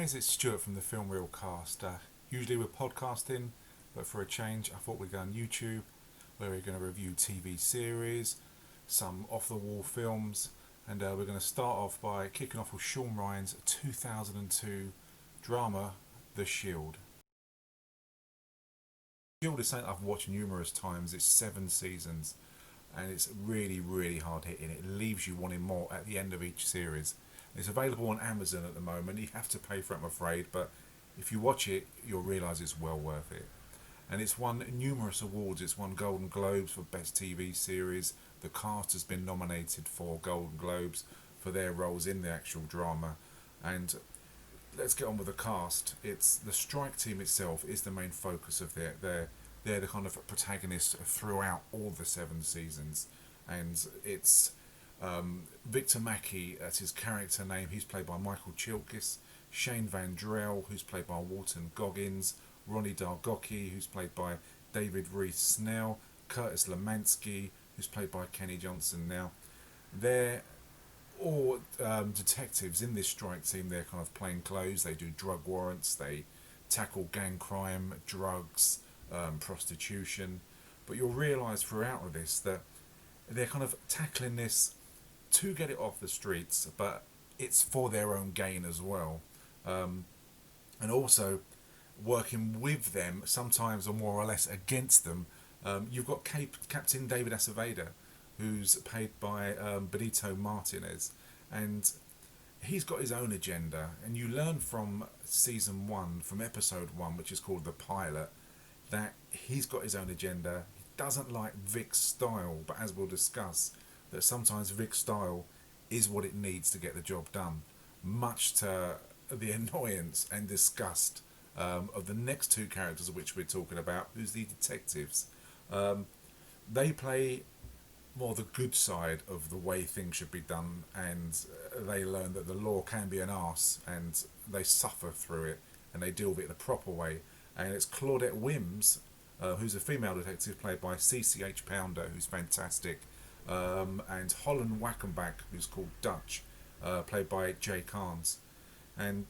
guys, it's Stuart from the FilmReelCast. Usually we're podcasting, but for a change I thought we'd go on YouTube, where we're going to review TV series, some off-the-wall films, and we're going to start off by kicking off with Shaun Ryan's 2002 drama, The Shield. The Shield is something I've watched numerous times. It's 7 seasons, and it's really, really hard hitting. It leaves you wanting more at the end of each series. It's available on Amazon at the moment. You have to pay for it, I'm afraid, but if you watch it, you'll realise it's well worth it. And it's won numerous awards. It's won Golden Globes for Best TV Series. The cast has been nominated for Golden Globes for their roles in the actual drama. And let's get on with the cast. It's the strike team itself is the main focus of they're the kind of protagonists throughout all the 7 seasons. And it's Victor Mackey, that's his character name. He's played by Michael Chilkis. Shane Van Drell, who's played by Walton Goggins. Ronnie Dargocki, who's played by David Rees-Snell. Curtis Lemansky, who's played by Kenny Johnson. Now, they're all detectives in this strike team. They're kind of plain clothes. They do drug warrants. They tackle gang crime, drugs, prostitution. But you'll realise throughout of this that they're kind of tackling this to get it off the streets, but it's for their own gain as well. And also working with them, sometimes or more or less against them. You've got Captain David Aceveda, who's played by Benito Martinez, and he's got his own agenda. And you learn from season 1, from episode 1, which is called The Pilot, that he's got his own agenda. He doesn't like Vic's style, but as we'll discuss, that sometimes Vic's style is what it needs to get the job done, much to the annoyance and disgust of the next 2 characters of which we're talking about, who's the detectives. They play more the good side of the way things should be done, and they learn that the law can be an arse, and they suffer through it, and they deal with it the proper way. And it's Claudette Wims, who's a female detective played by CCH Pounder, who's fantastic, and Holland Wackenbach, who's called Dutch, played by Jay Carnes. And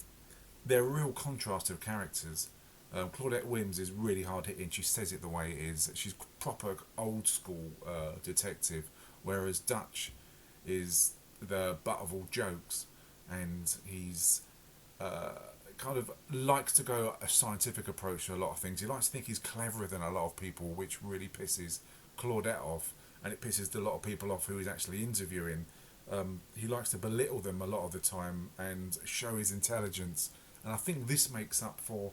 they're a real contrast of characters. Claudette Wims is really hard hitting. She says it the way it is. She's proper old school detective, whereas Dutch is the butt of all jokes, and he's kind of likes to go a scientific approach to a lot of things. He likes to think he's cleverer than a lot of people, which really pisses Claudette off, and it pisses a lot of people off who he's actually interviewing. He likes to belittle them a lot of the time and show his intelligence, and I think this makes up for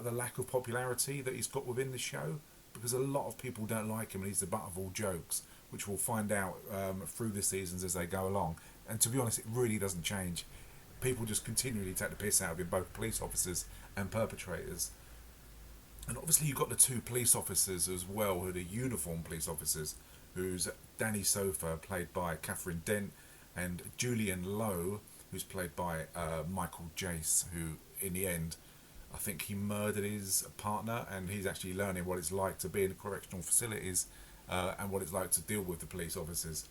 the lack of popularity that he's got within the show, because a lot of people don't like him and he's the butt of all jokes, which we'll find out through the seasons as they go along. And to be honest, it really doesn't change. People just continually take the piss out of him, both police officers and perpetrators. And obviously you've got the 2 police officers as well, who are the uniformed police officers, who's Danny Sofa, played by Catherine Dent, and Julian Lowe, who's played by Michael Jace, who in the end, I think he murdered his partner, and he's actually learning what it's like to be in correctional facilities and what it's like to deal with the police officers.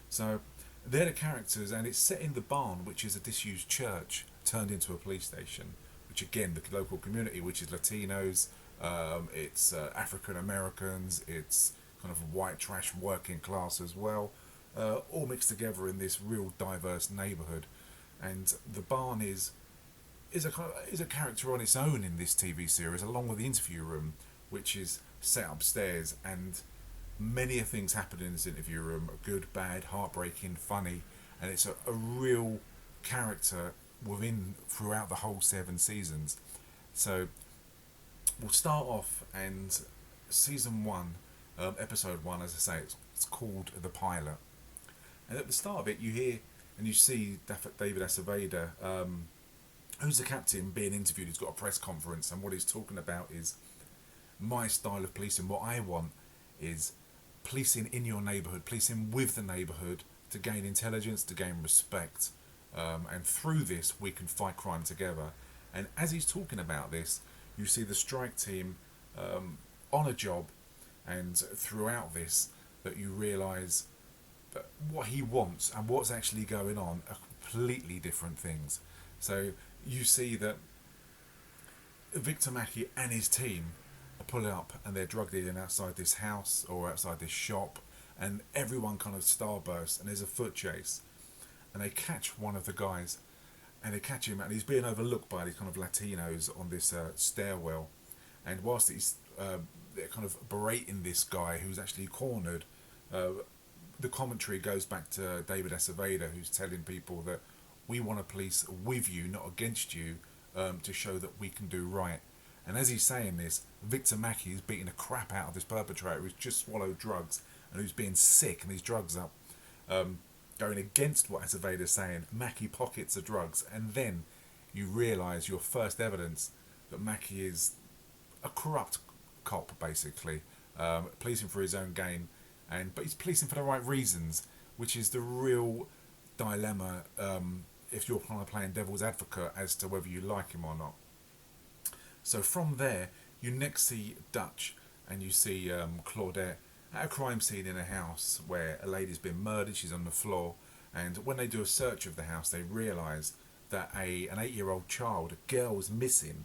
So they're the characters, and it's set in the barn, which is a disused church turned into a police station, which again, the local community, which is Latinos, it's African Americans, it's kind of white trash working class as well, all mixed together in this real diverse neighbourhood. And the barn is a character on its own in this TV series, along with the interview room, which is set upstairs, and many things happen in this interview room, good, bad, heartbreaking, funny, and it's a real character throughout the whole 7 seasons. So we'll start off, and season 1, episode 1, as I say, it's called The Pilot. And at the start of it, you hear and you see David Aceveda, who's the captain, being interviewed. He's got a press conference, and what he's talking about is my style of policing. What I want is policing in your neighbourhood, policing with the neighbourhood, to gain intelligence, to gain respect, and through this we can fight crime together. And as he's talking about this, you see the strike team on a job, and throughout this that you realise that what he wants and what's actually going on are completely different things. So you see that Victor Mackey and his team are pulling up and they're drug dealing outside this house or outside this shop, and everyone kind of starbursts and there's a foot chase, and they catch one of the guys, and they catch him, and he's being overlooked by these kind of Latinos on this stairwell, and whilst they're kind of berating this guy who's actually cornered, the commentary goes back to David Acevedo, who's telling people that we want to police with you, not against you, to show that we can do right. And as he's saying this, Victor Mackey is beating the crap out of this perpetrator who's just swallowed drugs and who's being sick and these drugs up. Going against what Acevedo's saying, Mackey pockets the drugs, and then you realise your first evidence that Mackey is a corrupt cop, basically, policing for his own gain, but he's policing for the right reasons, which is the real dilemma if you're kind of playing devil's advocate as to whether you like him or not. So from there, you next see Dutch and you see Claudette at a crime scene in a house where a lady's been murdered. She's on the floor, and when they do a search of the house, they realise that an 8-year-old child, a girl, is missing,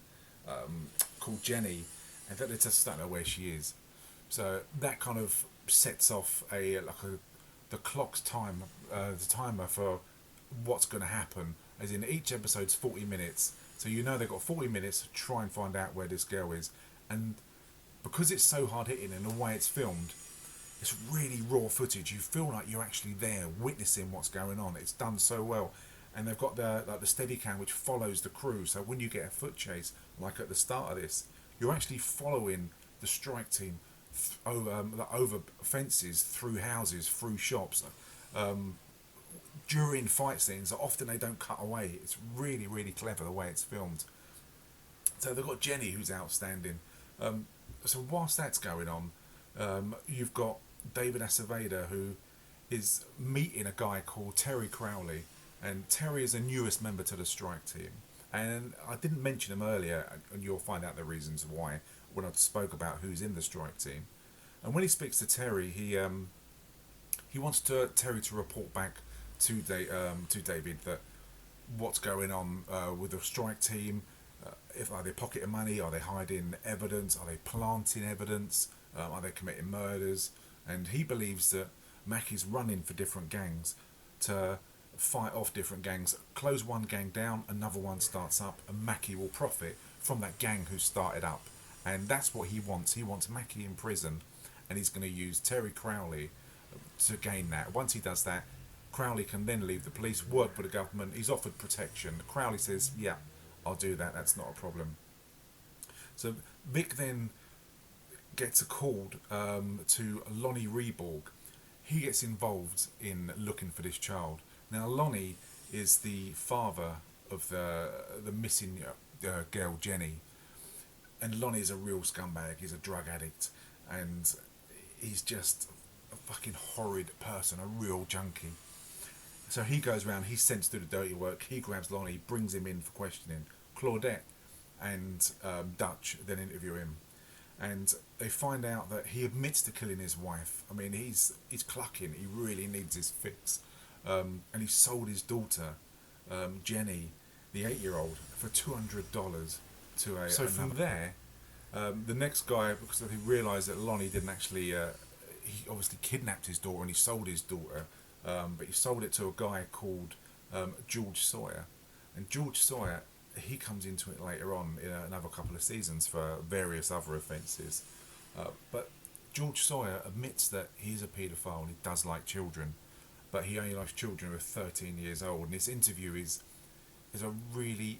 called Jenny, and that they just don't know where she is. So that kind of sets off the clock's time, the timer for what's going to happen. As in, each episode's 40 minutes, so you know they've got 40 minutes to try and find out where this girl is. And because it's so hard hitting in the way it's filmed, it's really raw footage. You feel like you're actually there witnessing what's going on. It's done so well. And they've got the Steadicam which follows the crew, so when you get a foot chase like at the start of this, you're actually following the strike team over fences, through houses, through shops, during fight scenes. Often they don't cut away. It's really, really clever the way it's filmed. So they've got Jenny, who's outstanding. So whilst that's going on, you've got David Acevedo, who is meeting a guy called Terry Crowley, and Terry is the newest member to the strike team. And I didn't mention him earlier, and you'll find out the reasons why when I spoke about who's in the strike team. And when he speaks to Terry, he wants Terry to report back to David that what's going on with the strike team. Are they pocketing money? Are they hiding evidence? Are they planting evidence? Are they committing murders? And he believes that Mackey's running for different gangs to fight off different gangs. Close one gang down, another one starts up, and Mackey will profit from that gang who started up. And that's what he wants. He wants Mackey in prison, and he's going to use Terry Crowley to gain that. Once he does that, Crowley can then leave the police, work for the government. He's offered protection. Crowley says, yeah, I'll do that, that's not a problem. So Vic then gets a call to Nancy Reborg. He gets involved in looking for this child. Now Lonnie is the father of the missing girl Jenny, and Lonnie is a real scumbag. He's a drug addict, and he's just a fucking horrid person, a real junkie. So he goes around, he sends to do the dirty work, he grabs Lonnie, brings him in for questioning. Claudette and Dutch then interview him, and they find out that he admits to killing his wife. I mean, he's clucking, he really needs his fix. And he sold his daughter, Jenny, the 8-year-old, for $200 to a... So from there, the next guy, because he realised that Lonnie didn't actually... he obviously kidnapped his daughter and he sold his daughter, but he sold it to a guy called George Sawyer. And George Sawyer, he comes into it later on in another couple of seasons for various other offences. But George Sawyer admits that he's a paedophile and he does like children, but he only likes children who are 13 years old. And this interview is a really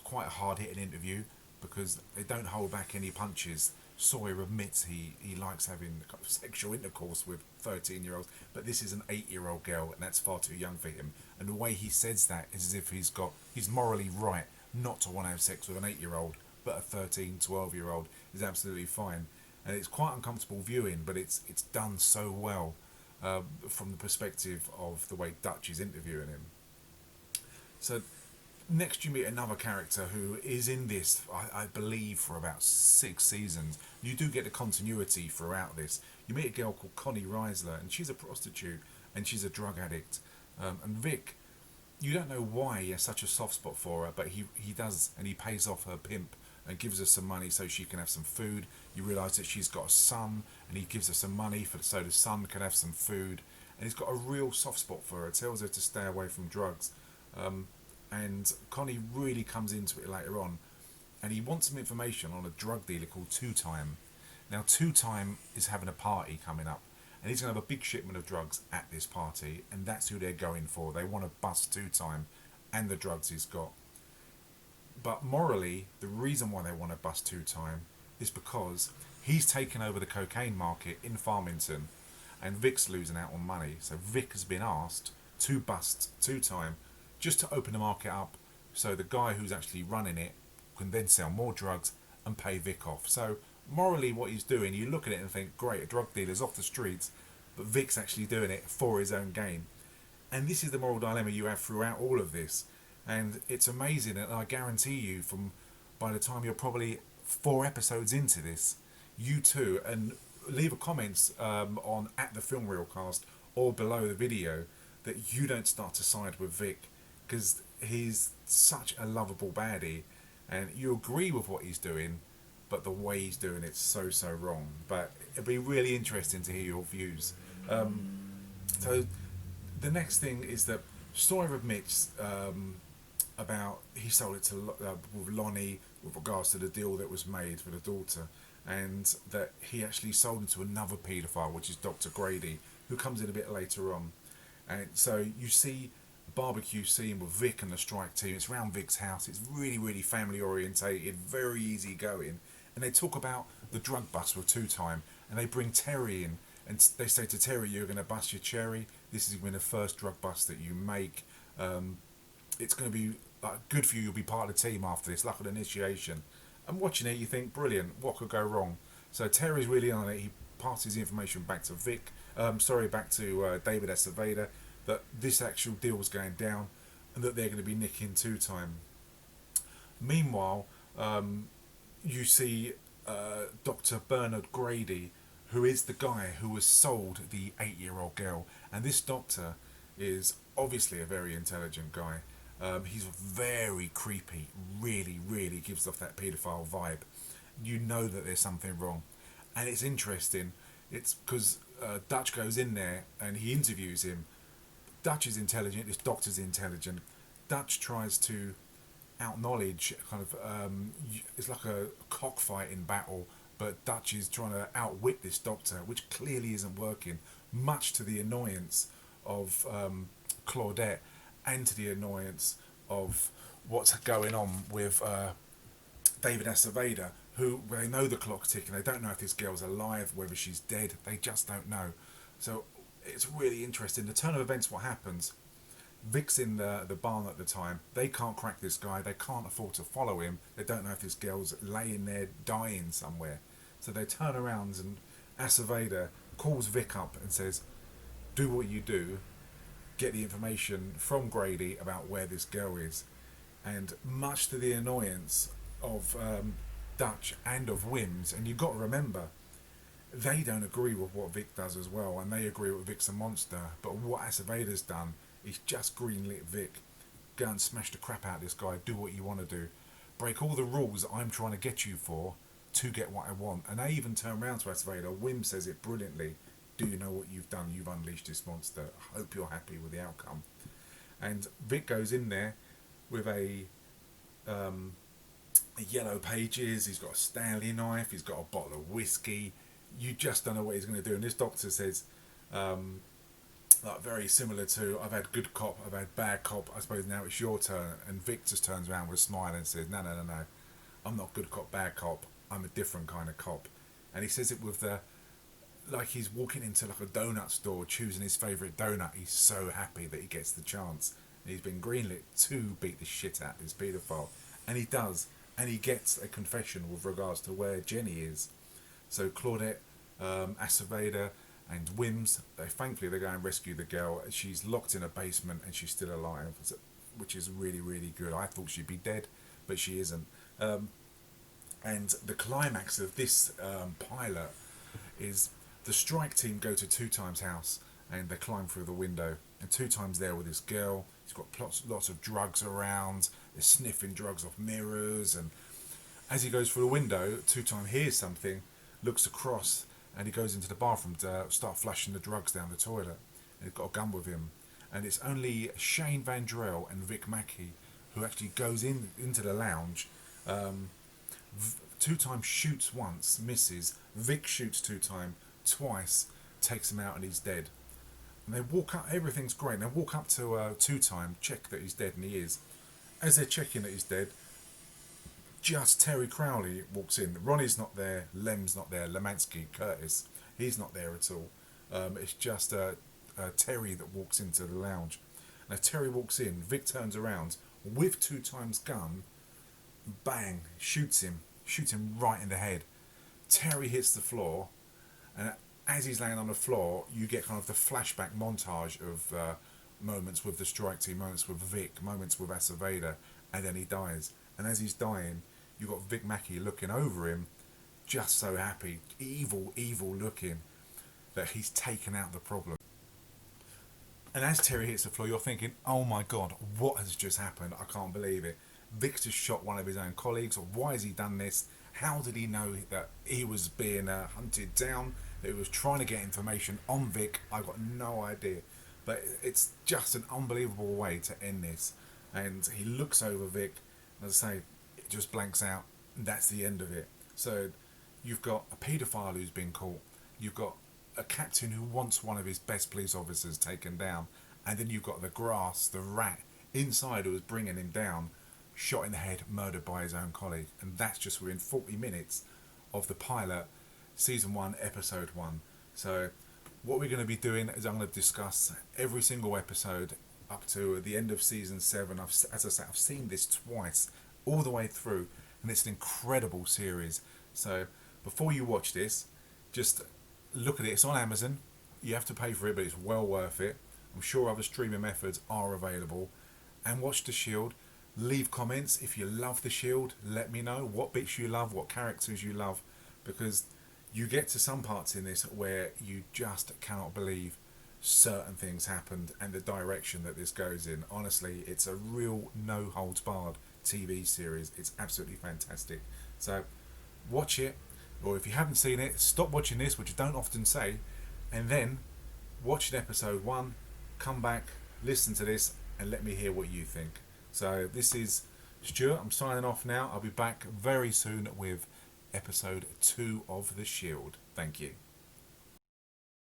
quite a hard-hitting interview because they don't hold back any punches. Sawyer admits he likes having sexual intercourse with 13-year-olds, but this is an 8-year-old girl, and that's far too young for him. And the way he says that is as if he's morally right not to want to have sex with an 8-year-old, but a 13, 12-year-old is absolutely fine. And it's quite uncomfortable viewing, but it's done so well from the perspective of the way Dutch is interviewing him. So next you meet another character who is in this, I believe, for about 6 seasons. You do get the continuity throughout this. You meet a girl called Connie Reisler, and she's a prostitute, and she's a drug addict. And Vic, you don't know why he has such a soft spot for her, but he does, and he pays off her pimp and gives her some money so she can have some food. You realise that she's got a son, and he gives her some money so the son can have some food. And he's got a real soft spot for her. Tells her to stay away from drugs. And Connie really comes into it later on, and he wants some information on a drug dealer called Two Time. Now, Two Time is having a party coming up, and he's going to have a big shipment of drugs at this party, and that's who they're going for. They want to bust Two Time and the drugs he's got. But morally, the reason why they want to bust Two Time is because he's taken over the cocaine market in Farmington, and Vic's losing out on money. So Vic has been asked to bust Two Time just to open the market up, so the guy who's actually running it can then sell more drugs and pay Vic off. So morally, what he's doing, you look at it and think, great, a drug dealer's off the streets, but Vic's actually doing it for his own gain. And this is the moral dilemma you have throughout all of this. And it's amazing, and I guarantee you, from by the time you're probably 4 episodes into this, you too, and leave a comments on at the FilmReelCast or below the video, that you don't start to side with Vic, because he's such a lovable baddie, and you agree with what he's doing, but the way he's doing it's so wrong. But it'd be really interesting to hear your views. So the next thing is that Sawyer admits about he sold it to with Lonnie with regards to the deal that was made for the daughter, and that he actually sold it to another paedophile, which is Dr. Grady, who comes in a bit later on. And so you see a barbecue scene with Vic and the strike team. It's around Vic's house. It's really family orientated, very easy going. And they talk about the drug bust with Two Time, and they bring Terry in, and they say to Terry, "You're going to bust your cherry. This is going to be the first drug bust that you make. It's going to be good for you. You'll be part of the team after this, like an initiation." And watching it, you think, brilliant. What could go wrong? So Terry's really on it. He passes the information back to back to David Aceveda, that this actual deal was going down, and that they're going to be nicking Two Time. Meanwhile, you see Dr. Bernard Grady, who is the guy who was sold the 8-year-old girl. And this doctor is obviously a very intelligent guy. He's very creepy, really gives off that paedophile vibe. You know that there's something wrong. And it's interesting, it's because Dutch goes in there and he interviews him. Dutch is intelligent, this doctor's intelligent. Dutch tries to out-knowledge, it's like a cockfight in battle, but Dutch is trying to outwit this doctor, which clearly isn't working, much to the annoyance of Claudette, and to the annoyance of what's going on with David Aceveda, who they know the clock's ticking. They don't know if this girl's alive, whether she's dead. They just don't know. So it's really interesting. The turn of events, what happens, Vic's in the barn at the time. They can't crack this guy. They can't afford to follow him. They don't know if this girl's laying there dying somewhere. So they turn around, and Aceveda calls Vic up and says, "Do what you do. Get the information from Grady about where this girl is." And much to the annoyance of Dutch and of Wims, and you've got to remember, they don't agree with what Vic does as well, and they agree with Vic's a monster. But what Aceveda's done is just greenlit Vic. Go and smash the crap out of this guy, do what you want to do. Break all the rules that I'm trying to get you for, to get what I want. And they even turn around to Aceveda. Wim says it brilliantly. "Do you know what you've done? You've unleashed this monster. I hope you're happy with the outcome." And Vic goes in there with a yellow pages. He's got a Stanley knife. He's got a bottle of whiskey. You just don't know what he's going to do. And this doctor says, very similar to, "I've had good cop, I've had bad cop. I suppose now it's your turn." And Vic just turns around with a smile and says, No. I'm not good cop, bad cop. I'm a different kind of cop." And he says it with like he's walking into like a donut store, choosing his favourite donut. He's so happy that he gets the chance. And he's been greenlit to beat the shit out of this paedophile. And he does. And he gets a confession with regards to where Jenny is. So Claudette, Aceveda and Wims, thankfully they go and rescue the girl. She's locked in a basement and she's still alive, which is really good. I thought she'd be dead, but she isn't. And the climax of this pilot is the strike team go to Two Time's house and they climb through the window. And Two Time's there with this girl. He's got lots of drugs around. They're sniffing drugs off mirrors, and As he goes through the window, Two-Time hears something, looks across, and he goes into the bathroom to start flushing the drugs down the toilet. And he's got a gun with him. And it's only Shane Van Drell and Vic Mackey who actually goes into the lounge. Two-Time shoots once, misses. Vic shoots Two-Time twice, takes him out, and he's dead. And they walk up, everything's great. And they walk up to Two-Time, check that he's dead, and he is. As they're checking that he's dead, just Terry Crowley walks in. Ronnie's not there, Lem's not there, Lemansky, Curtis, he's not there at all. It's just Terry that walks into the lounge. Now Terry walks in, Vic turns around with Two-Time's gun, bang, shoots him right in the head. Terry hits the floor, and as he's laying on the floor, you get kind of the flashback montage of moments with the strike team, moments with Vic, moments with Acevedo, and then he dies. And as he's dying, you've got Vic Mackey looking over him, just so happy, evil looking, that he's taken out the problem. And as Terry hits the floor, you're thinking, oh my God, what has just happened? I can't believe it. Vic's just shot one of his own colleagues. Why has he done this? How did he know that he was being hunted down? That he was trying to get information on Vic? I've got no idea. But it's just an unbelievable way to end this. And he looks over Vic, as I say, it just blanks out, and that's the end of it. So you've got a paedophile who's been caught, you've got a captain who wants one of his best police officers taken down, and then you've got the grass, the rat inside who was bringing him down, shot in the head, murdered by his own colleague. And that's just within 40 minutes of the pilot, season 1, episode 1. So what we're going to be doing is I'm going to discuss every single episode up to the end of season 7. As I say, I've seen this twice, all the way through, and it's an incredible series. So before you watch this, just look at it. It's on Amazon. You have to pay for it, but it's well worth it. I'm sure other streaming methods are available. And watch The Shield. Leave comments if you love The Shield. Let me know what bits you love, what characters you love, because you get to some parts in this where you just cannot believe certain things happened and the direction that this goes in. Honestly, it's a real no holds barred TV series. It's absolutely fantastic. So watch it, or if you haven't seen it, stop watching this, which I don't often say, and then watch episode 1, come back, listen to this, and let me hear what you think. So this is Stuart. I'm signing off now. I'll be back very soon with episode 2 of The Shield. Thank you.